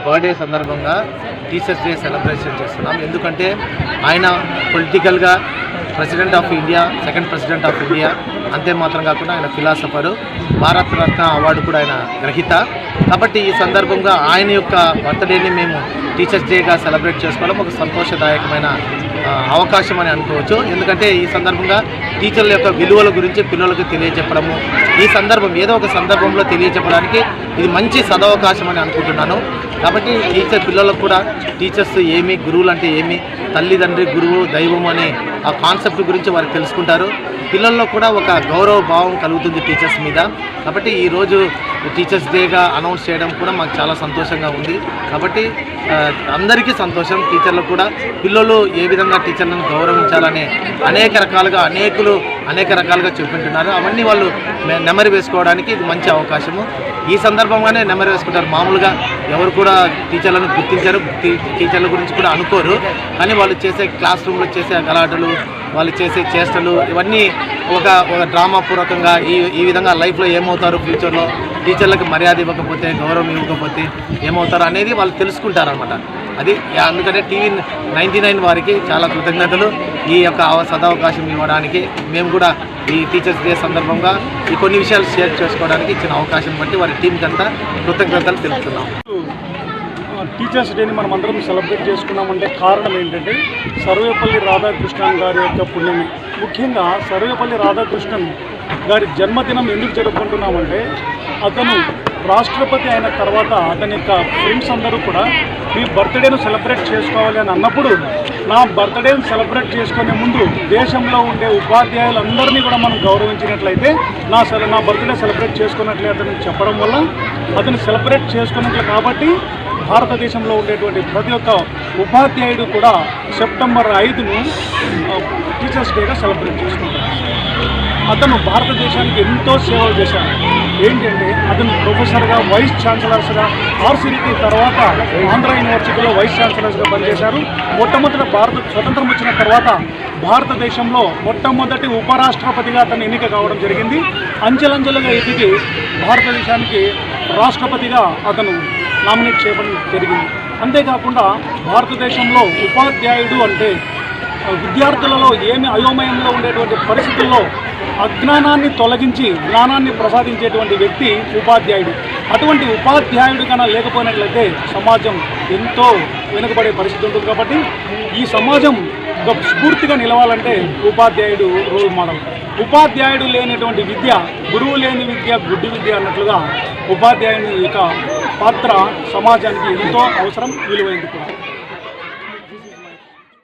Birthday సందర్భంగా teachers day celebration చేస్తున్నాం. ఎందుకంటే ఆయన పొలిటికల్గా president of India, second president of India, అంతే మాత్రం కాకుండా ఆయన ఫిలాసఫరు, భారత రత్న అవార్డు కూడా ఆయన గ్రహీత. కాబట్టి ఈ సందర్భంగా ఆయన యొక్క బర్త్డేని మేము టీచర్స్ డేగా సెలబ్రేట్ చేసుకోవడం ఒక సంతోషదాయకమైన అవకాశం అని అనుకోవచ్చు. ఎందుకంటే ఈ సందర్భంగా టీచర్ల యొక్క విలువల గురించి పిల్లలకు తెలియజెప్పడము, ఈ సందర్భం ఏదో ఒక సందర్భంలో తెలియజెప్పడానికి ఇది మంచి సదవకాశం అని అనుకుంటున్నాను. కాబట్టి పిల్లలకు కూడా టీచర్స్ ఏమి, గురువులు అంటే ఏమి, తల్లిదండ్రి, గురువు, దైవం అనే ఆ కాన్సెప్ట్ గురించి వారు తెలుసుకుంటారు. పిల్లల్లో కూడా ఒక గౌరవ భావం కలుగుతుంది టీచర్స్ మీద. కాబట్టి ఈరోజు టీచర్స్ డేగా అనౌన్స్ చేయడం కూడా మాకు చాలా సంతోషంగా ఉంది. కాబట్టి అందరికీ సంతోషం. టీచర్లకు కూడా పిల్లలు ఏ విధంగా టీచర్లను గౌరవించాలని అనేక రకాలుగా చెప్పుకుంటున్నారు. అవన్నీ వాళ్ళు నెమరు వేసుకోవడానికి ఇది మంచి అవకాశము. ఈ సందర్భంగానే నెమరు వేసుకుంటారు. మామూలుగా ఎవరు కూడా టీచర్లను గుర్తించారు, టీచర్ల గురించి కూడా అనుకోరు. కానీ వాళ్ళు చేసే క్లాస్ రూమ్లో చేసే గలాటలు, వాళ్ళు చేసే చేష్టలు ఇవన్నీ ఒక డ్రామా పూర్వకంగా ఈ విధంగా లైఫ్లో ఏమవుతారు, ఫ్యూచర్లో టీచర్లకు మర్యాద ఇవ్వకపోతే, గౌరవం ఇవ్వకపోతే ఏమవుతారు అనేది వాళ్ళు తెలుసుకుంటారనమాట. అది అందుకనే టీవీ 99 వారికి చాలా కృతజ్ఞతలు. ఈ యొక్క సదవకాశం ఇవ్వడానికి మేము కూడా ఈ టీచర్స్ డే సందర్భంగా ఈ కొన్ని విషయాలు షేర్ చేసుకోవడానికి ఇచ్చిన అవకాశం బట్టి వారి టీంకి అంతా కృతజ్ఞతలు తెలుపుతున్నాం. టీచర్స్ డేని మనం అందరం సెలబ్రేట్ చేసుకున్నామంటే కారణం ఏంటంటే సర్వేపల్లి రాధాకృష్ణన్ గారి యొక్క పుణ్యమే. ముఖ్యంగా సర్వేపల్లి రాధాకృష్ణన్ గారి జన్మదినం ఎందుకు జరుపుకుంటున్నామంటే అతను రాష్ట్రపతి అయిన తర్వాత అతని యొక్క ఫ్రెండ్స్ అందరూ కూడా మీ బర్త్డేను సెలబ్రేట్ చేసుకోవాలి అని అన్నప్పుడు, నా బర్త్డేను సెలబ్రేట్ చేసుకునే ముందు దేశంలో ఉండే ఉపాధ్యాయులందరినీ కూడా మనం గౌరవించినట్లయితే నా బర్త్డే సెలబ్రేట్ చేసుకున్నట్లే అతను చెప్పడం వల్ల అతను సెలబ్రేట్ చేసుకున్నట్లు. కాబట్టి భారతదేశంలో ఉండేటువంటి ప్రతి ఒక్క ఉపాధ్యాయుడు కూడా సెప్టెంబర్ 5ను టీచర్స్ డేగా సెలబ్రేట్ చేసుకుంటారు. అతను భారతదేశానికి ఎంతో సేవలు చేశారు. ఏంటంటే అతను ప్రొఫెసర్గా, వైస్ ఛాన్సలర్స్గా, ఆర్సిడిటి తర్వాత ఆంధ్ర యూనివర్సిటీలో వైస్ ఛాన్సలర్స్గా పనిచేశారు. మొట్టమొదటి స్వతంత్రం వచ్చిన తర్వాత భారతదేశంలో మొట్టమొదటి ఉపరాష్ట్రపతిగా అతను ఎన్నిక కావడం జరిగింది. అంచెలంచెలుగా ఎదిగి భారతదేశానికి రాష్ట్రపతిగా అతను నామినేట్ చేయడం జరిగింది. అంతేకాకుండా భారతదేశంలో ఉపాధ్యాయుడు అంటే విద్యార్థులలో ఏమి అయోమయంలో ఉండేటువంటి పరిస్థితుల్లో అజ్ఞానాన్ని తొలగించి జ్ఞానాన్ని ప్రసాదించేటువంటి వ్యక్తి ఉపాధ్యాయుడు. అటువంటి ఉపాధ్యాయుడు కన్నా లేకపోయినట్లయితే సమాజం ఎంతో వెనుకబడే పరిస్థితి ఉంటుంది. కాబట్టి ఈ సమాజం ఒక స్ఫూర్తిగా నిలవాలంటే ఉపాధ్యాయుడు రోల్ మోడల్. ఉపాధ్యాయుడు లేనటువంటి విద్య, గురువు లేని విద్య గుడ్డి విద్య అన్నట్లుగా ఉపాధ్యాయుని యొక్క పాత్ర సమాజానికి ఎంతో అవసరం, విలువైంది కూడా.